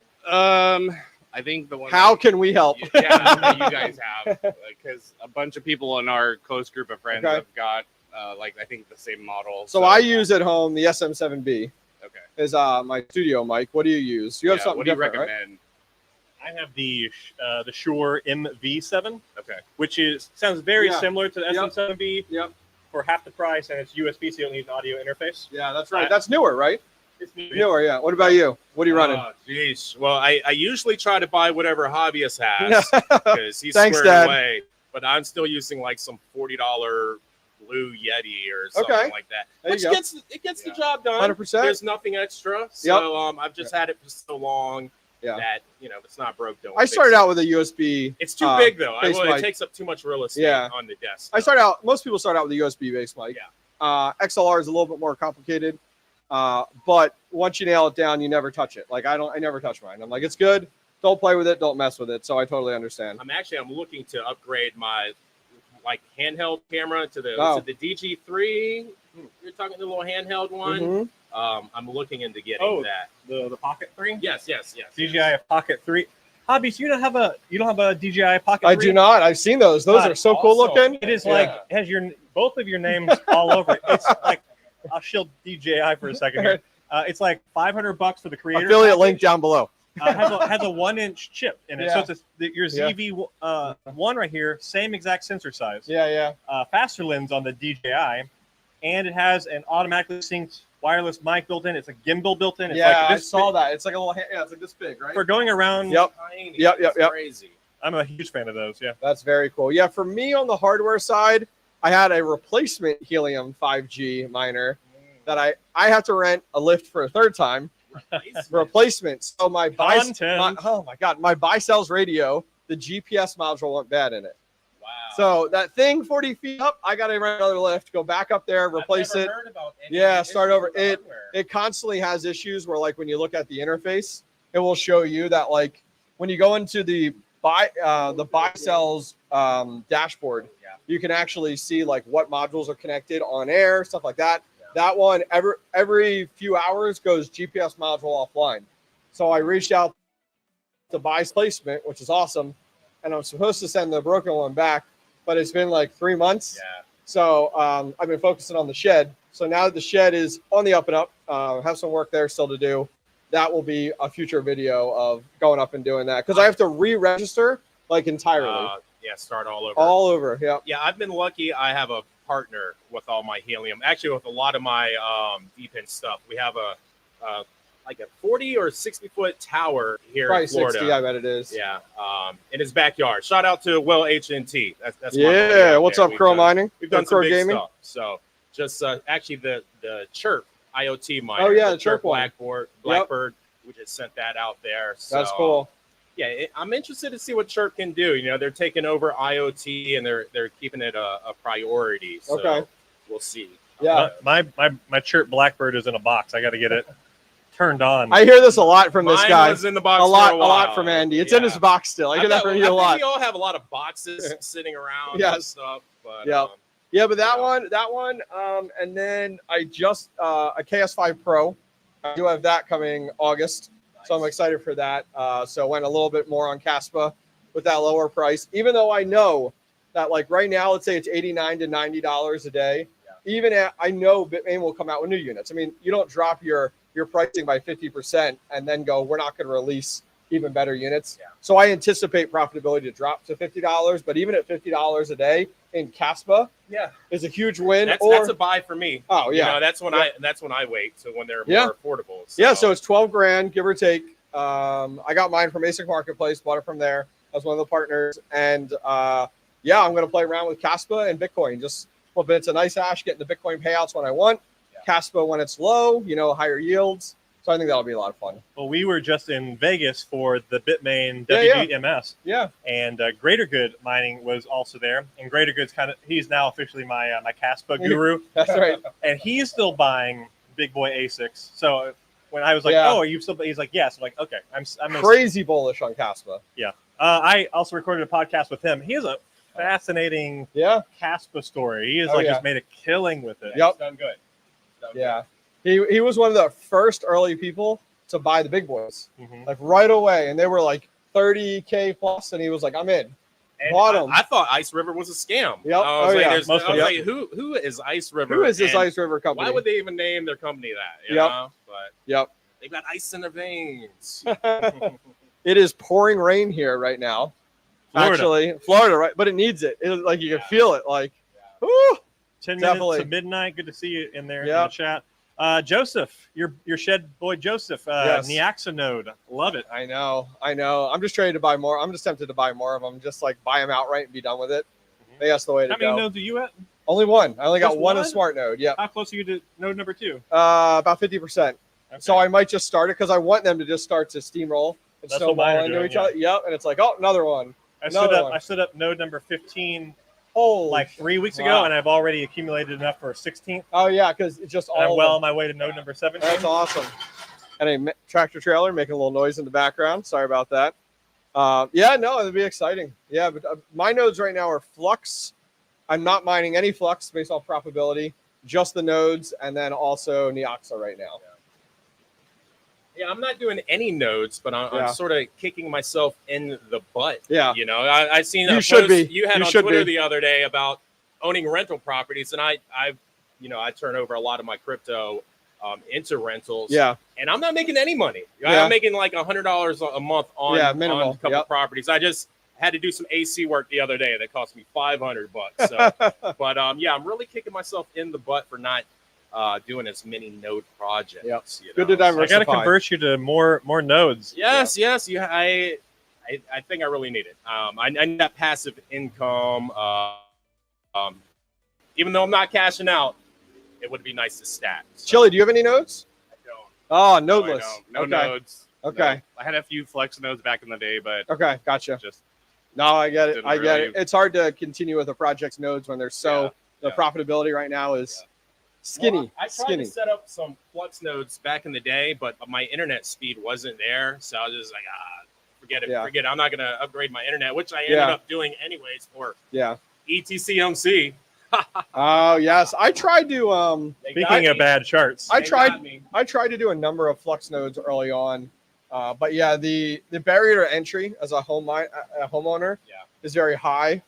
I think the one. How can we help? That you guys have, because a bunch of people in our close group of friends have got I think the same model. So I use at home the SM7B. Okay. Is my studio mic. What do you use? You have something what do you different, recommend? Right? I have the Shure MV7. Okay. Which sounds very similar to the SM7B. Yep. For half the price, and it's USB, so you don't need an audio interface. Yeah, that's right. That's newer, right? It's newer, yeah. What about you? What are you running? Oh, geez. Well, I usually try to buy whatever Hobbyist has because he's Thanks, squared Dad. away. But I'm still using like some $40 Blue Yeti or something like that, which gets the job done. 100%. There's nothing extra, so I've just had it for so long that if it's not broke, don't. I started out with a USB. It's too big though. It takes up too much real estate on the desk. Most people start out with a USB based mic. Yeah. XLR is a little bit more complicated, but once you nail it down, you never touch it. Like I never touch mine. I'm like, it's good. Don't play with it. Don't mess with it. So I totally understand. I'm looking to upgrade my handheld camera to the the DG3. You're talking the little handheld one. I'm looking into getting that. The Pocket 3? Yes. DJI Pocket 3. Hobbies, you don't have a DJI Pocket 3? I do not. I've seen those. Those are so cool looking. It is it has both of your names all over it. It's like, I'll shield DJI for a second here. It's like $500 for the creator. Affiliate link down below. Has a 1-inch chip in it. So it's your ZV-1 right here, same exact sensor size. Faster lens on the DJI, and it has an automatically synced wireless mic built in. It's a gimbal built in. It's I saw that. It's like a little. It's like this big, right? For going around. Yep. Crazy. I'm a huge fan of those. Yeah. That's very cool. Yeah. For me on the hardware side, I had a replacement Helium 5G miner that I had to rent a lift for a third time. Replacement. So my Bi-Cells radio, the GPS module went bad in it. Wow. So that thing 40 feet up, I got to rent another lift, go back up there, replace it. Start over. It constantly has issues where, like, when you look at the interface, it will show you that like when you go into the buy sells dashboard, you can actually see like what modules are connected on air, stuff like that. That one every few hours goes GPS module offline. So I reached out to buy placement, which is awesome, and I'm supposed to send the broken one back, but it's been like 3 months. Yeah. So I've been focusing on the shed. So now that the shed is on the up and up, have some work there still to do. That will be a future video of going up and doing that because I have to re-register like entirely. Yeah, start all over. All over. Yeah. Yeah, I've been lucky. I have a partner with all my helium. Actually, with a lot of my DEPIN stuff, we have a like a 40 or 60 foot tower here Probably in Florida. 60, I bet it is. Yeah, in his backyard. Shout out to 𝐿HNT. That's my yeah. What's up, Crow Mining? We've done some big gaming stuff. So just actually the 𝐶hIRP IoT miner. Oh yeah, the 𝐶hIRP one. Blackbird. We just sent that out there. So, that's cool. Yeah, I'm interested to see what 𝐶hIRP can do. You know, they're taking over IoT and they're keeping it a priority. So okay. We'll see. Yeah. My 𝐶hIRP Blackbird is in a box. I got to get it turned on. I hear this a lot from this Mine guy. was in the box a lot while. from Andy. It's in his box still. I hear that from you a lot. We all have a lot of boxes sitting around Yes. and stuff. But, yeah, but that one, and then I just a KS5 Pro. I do have that coming August. Nice. So I'm excited for that. So went a little bit more on 𝐶𝐸 with that lower price, even though I know that like right now, let's say it's $89 to $90 a day. Yeah. Even I know Bitmain will come out with new units. I mean, you don't drop your pricing by 50% and then go, we're not going to release even better units. Yeah. So I anticipate profitability to drop to $50, but even at $50 a day in 𝐶𝐸, is a huge win. That's a buy for me. Oh yeah, you know, that's when I wait to when they're more affordable. So. Yeah, so it's 12 grand, give or take. I got mine from ASIC Marketplace, bought it from there. I was one of the partners, and yeah, I'm going to play around with 𝐶𝐸 and Bitcoin. Just flip it to nice hash, getting the Bitcoin payouts when I want. 𝐶𝐸 when it's low, you know, higher yields. So I think that'll be a lot of fun. Well, we were just in Vegas for the Bitmain WDMS. Yeah. And Greater Good Mining was also there. And Greater Good's he's now officially my 𝐶𝐸 guru. That's right. And he's still buying big boy ASICs. So when I was like, oh, are you still? He's like, yes. I'm like, okay. I'm crazy bullish on 𝐶𝐸. Yeah. I also recorded a podcast with him. He has a fascinating 𝐶𝐸 story. He has just made a killing with it. Yep. It's done good. Yeah. He was one of the first early people to buy the big boys, like right away, and they were like 30K plus, and he was like, "I'm in." And bought them. I thought Ice River was a scam. Yep. I was like, who is Ice River? Who is this Ice River company? Why would they even name their company that? You know? But they've got ice in their veins. It is pouring rain here right now. Florida, right? But it needs it. Like you can feel it. Like, whoo, 10 minutes to midnight. Good to see you in there in the chat. Joseph, your shed boy Joseph, 𝐿𝐻𝐸 node. Love it. I know. I'm just ready to buy more. I'm just tempted to buy more of them. Just like buy them outright and be done with it. I think that's the way to go. How many nodes are you at? Only one. I only got one of smart node. Yeah. How close are you to node number 2? About 50%. So I might just start it because I want them to just start to steamroll and snowball into each other. Yep. And it's like, oh, another one. I stood up node number 15 like 3 weeks ago, and I've already accumulated enough for a 16th. Oh yeah, because it's just all. I'm well on my way to node number 17. That's awesome. And a tractor trailer making a little noise in the background. Sorry about that. Yeah, no, it'd be exciting. Yeah, but my nodes right now are Flux. I'm not mining any Flux based off profitability, just the nodes, and then also 𝐿𝐻𝐸 right now. Yeah, I'm not doing any nodes, but I'm sort of kicking myself in the butt. Yeah. You know, I seen a post you had on Twitter the other day about owning rental properties, and I turn over a lot of my crypto into rentals. Yeah. And I'm not making any money. I'm making like $100 a month on a couple properties. I just had to do some AC work the other day that cost me $500. So, but I'm really kicking myself in the butt for not doing as many node projects. Yep. You know? Good to diversify. I got to convert you to more nodes. Yes. I think I really need it. I need that passive income. Even though I'm not cashing out, it would be nice to stack. So. Chili, do you have any nodes? I don't. Oh, nodeless. No nodes. Okay. No. I had a few Flex nodes back in the day, but gotcha. Just I get it. Get it. It's hard to continue with a project's nodes when they're the profitability right now is Skinny. Well, I tried to set up some flux nodes back in the day, but my internet speed wasn't there. So I was just like, forget it. Yeah. Forget it. I'm not going to upgrade my internet, which I ended up doing anyways for ETCMC. Oh, yes. I tried to speaking of bad charts. I tried to do a number of flux nodes early on. But yeah, the barrier to entry as a homeowner is very high,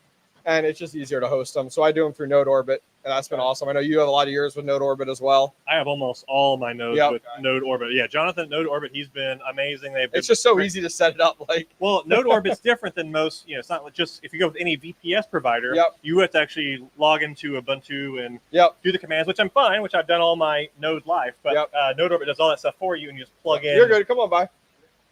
and it's just easier to host them. So I do them through Node Orbit, and that's been awesome. I know you have a lot of yours with Node Orbit as well. I have almost all my nodes with Node Orbit. Yeah, Jonathan, Node Orbit, he's been amazing. It's just so easy to set it up. Well, Node Orbit's different than most. It's not just if you go with any VPS provider, you have to actually log into Ubuntu and do the commands, which I'm fine, which I've done all my Node life. But Node Orbit does all that stuff for you, and you just plug in. You're good. Come on by.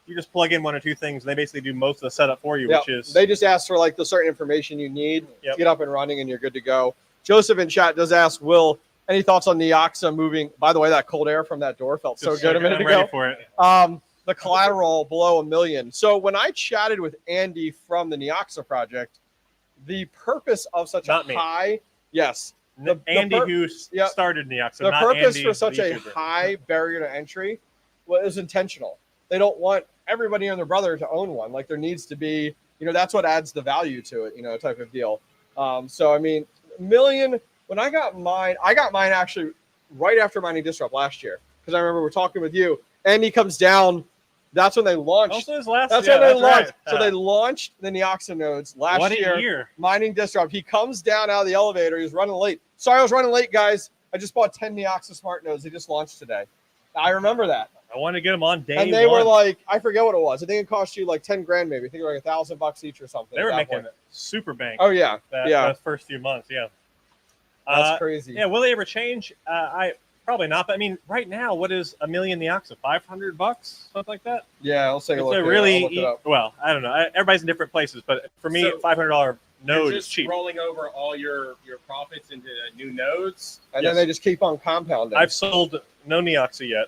You just plug in one or two things, and they basically do most of the setup for you, which is... They just ask for the certain information you need to get up and running, and you're good to go. Joseph in chat does ask, Will, any thoughts on the �X𝐸 moving? By the way, that cold air from that door felt so good a minute ago. Ready for it. The collateral below 1 million. So when I chatted with Andy from the 𝐋𝐸 project, the purpose of such high... Yes. Andy who started 𝐋𝐸. The purpose for such a high barrier to entry was intentional. They don't want everybody and their brother to own one. There needs to be, that's what adds the value to it, type of deal. So, I mean, 1 million, when I got mine actually right after mining Disrupt last year, because I remember we're talking with you, and he comes down. That's when they launched. Also when they launched. Right. So they launched the 𝐋𝐸 nodes last year. Mining Disrupt. He comes down out of the elevator. He's running late. Sorry, I was running late, guys. I just bought 10 𝐋𝐸 smart nodes. They just launched today. I remember that. I want to get them on day one. And they were I forget what it was. I think it cost you 10 grand maybe. I think it was $1,000 each or something. They were making super bank. Oh, yeah. Those first few months, That's crazy. Yeah, will they ever change? I probably not. But I mean, right now, what is 1 million 𝐋𝐸? $500, something like that. Yeah, I'll take a look. Well, I don't know. Everybody's in different places, but for me, $500 node is cheap. Rolling over all your profits into new nodes, and then they just keep on compounding. I've sold no 𝐋𝐸 yet.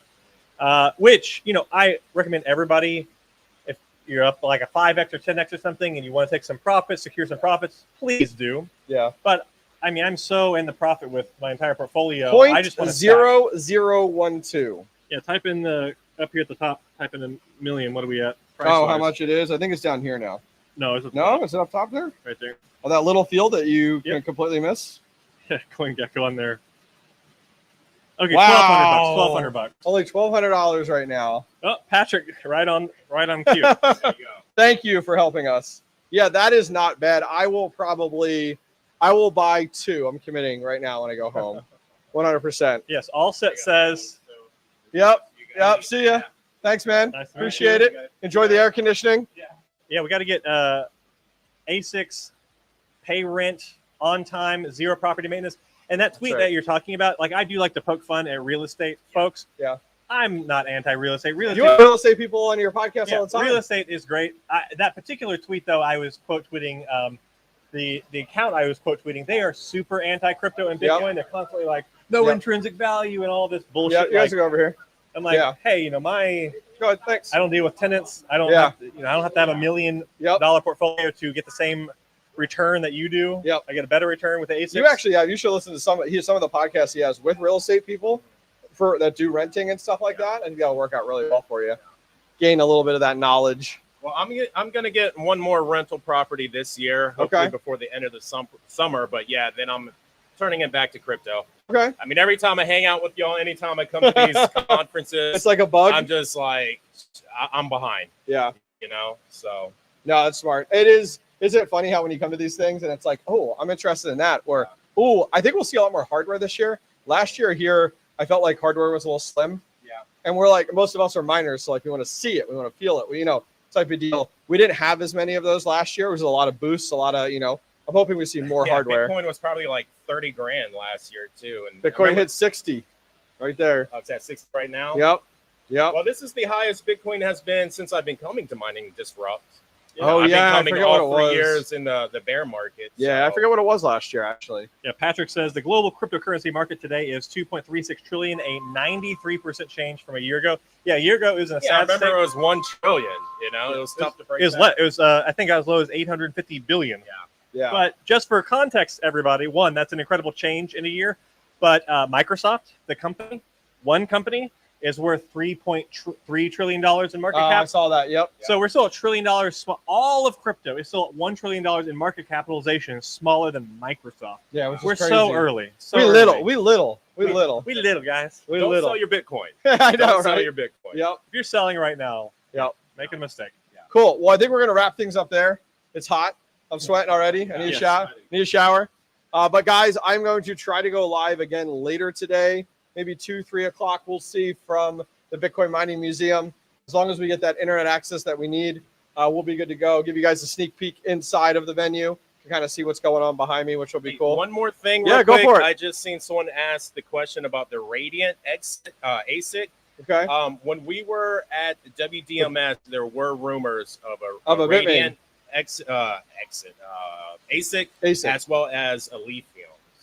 Which, I recommend everybody, if you're up a 5x or 10x or something and you want to take some profits, secure some profits, please do. Yeah. But, I mean, I'm so in the profit with my entire portfolio. Point I just want to 0012. Yeah, type in up here at the top, type in 1 million. What are we at? How much it is? I think it's down here now. No, is it up top there? Right there. Oh, that little field that you can completely miss? Yeah, �CoinGecko on there. Okay, wow. $1,200. Only $1,200 right now. Oh, Patrick, right on cue. There you go. Thank you for helping us. Yeah, that is not bad. I will buy 2. I'm committing right now when I go home. 100%. Yes, All Set says. Yep. See ya. Thanks, man. Nice to Appreciate it. Enjoy the air conditioning. Yeah, we got to get ASICs, pay rent on time, 0 property maintenance. And that tweet that you're talking about, I do like to poke fun at real estate folks. Yeah. I'm not anti-real estate. You have real estate people on your podcast all the time. Real estate is great. That particular tweet, though, I was quote tweeting the account I was quote tweeting. They are super anti-crypto and Bitcoin. Yep. They're constantly no intrinsic value and all this bullshit. Yeah, you guys go over here. I'm like, hey, Go ahead, thanks. I don't deal with tenants. I don't have to, I don't have to have $1 million portfolio to get the same return that you do. Yep. I get a better return with the ASIC. You actually have. You should listen to some of the podcasts he has with real estate people that do renting and stuff like that, and it'll work out really well for you. Gain a little bit of that knowledge. Well, I'm gonna get one more rental property this year, hopefully before the end of the summer. But yeah, then I'm turning it back to crypto. Okay. I mean, every time I hang out with y'all, anytime I come to these conferences, it's like a bug. I'm just I'm behind. Yeah. So. No, that's smart. It is. Isn't it funny how when you come to these things and it's oh, I'm interested in that, or I think we'll see a lot more hardware this year. Last year here, I felt like hardware was a little slim. Yeah. And we're most of us are miners, so we want to see it, we want to feel it. Type of deal. We didn't have as many of those last year. It was a lot of boosts, a lot of I'm hoping we see more hardware. Bitcoin was probably 30 grand last year too, and Bitcoin hit 60, right there. Oh, it's at 60 right now. Yep. Well, this is the highest Bitcoin has been since I've been coming to mining Disrupt. I've been coming all 3 years in the bear market. Yeah, I forget what it was last year, actually. Yeah, Patrick says the global cryptocurrency market today is 2.36 trillion, a 93% change from a year ago. Yeah, a year ago it was in a sad I remember state. It was 1 trillion. It was tough to break. It was I think as low as 850 billion. Yeah. But just for context, everybody, 1, that's an incredible change in a year. But Microsoft, the company, one company, is worth $3.3 trillion in market cap. I saw that. Yep. So we're still $1 trillion. All of crypto is still at $1 trillion in market capitalization, smaller than Microsoft. Yeah, which is we're crazy. so early. So we early. little. We little guys. Don't sell your Bitcoin. I know, Don't right? sell your Bitcoin. Yep. If you're selling right now, yep, make a mistake. Yeah. Cool. Well, I think we're gonna wrap things up there. It's hot. I'm sweating already. I need a shower. Need a shower. But guys, I'm going to try to go live again later today, maybe 2-3 o'clock. We'll see from the Bitcoin Mining Museum. As long as we get that internet access that we need, we'll be good to go. Give you guys a sneak peek inside of the venue to kind of see what's going on behind me, which will be cool. One more thing. Yeah, real go quick. for it. I just seen someone ask the question about the Radiant ASIC. Okay. When we were at the WDMS, there were rumors of a Radiant ASIC, as well as a lithium.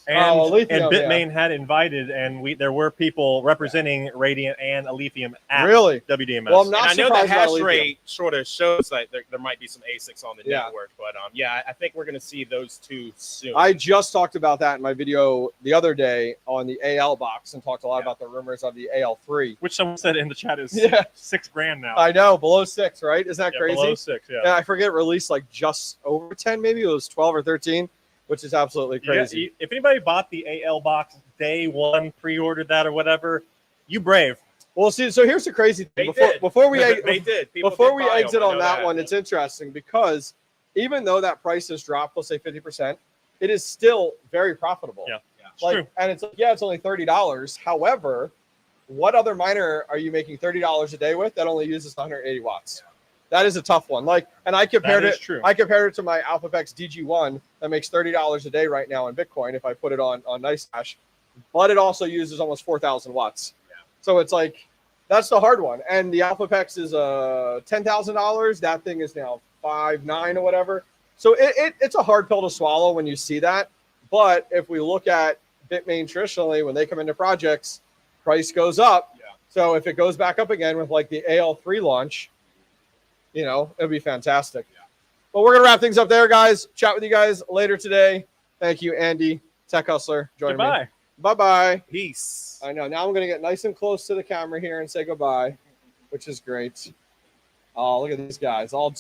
And, lithium, and Bitmain had invited, and there were people representing Radiant and Aletheum at really WDMS. Well, I'm not and I know the surprised hash about rate sort of shows that there might be some ASICs on the Yeah. network, but yeah, I think we're going to see those two soon. I just talked about that in my video the other day on the AL box and talked a lot about the rumors of the AL3. Which someone said in the chat is $6,000 now. I know, below 6, right? Isn't that crazy? Below 6, Yeah, I forget it released like just over 10, maybe it was 12 or 13, which is absolutely crazy. Yeah, if anybody bought the AL box day one, pre-ordered that or whatever, you brave. Well, see, so here's the crazy thing. Before we exit on that one, it's interesting because even though that price has dropped, let's say 50%, it is still very profitable. Yeah, true. And it's like, yeah, it's only $30. However, what other miner are you making $30 a day with that only uses 180 watts? That is a tough one. Like, and I compared it. True. I compared it to my AlphaPex DG1 that makes $30 a day right now in Bitcoin if I put it on NiceHash, but it also uses almost 4,000 watts. Yeah. So it's like that's the hard one. And the AlphaPex is $10,000. That thing is now $5,900 or whatever. So it's a hard pill to swallow when you see that. But if we look at Bitmain traditionally, when they come into projects, price goes up. Yeah. So if it goes back up again with like the AL3 launch, you know, it'll be fantastic. Yeah. But we're going to wrap things up there, guys. Chat with you guys later today. Thank you, Andy, Tech Hustler, joining me. Bye-bye. Peace. I know. Now I'm going to get nice and close to the camera here and say goodbye, which is great. Oh, look at these guys. All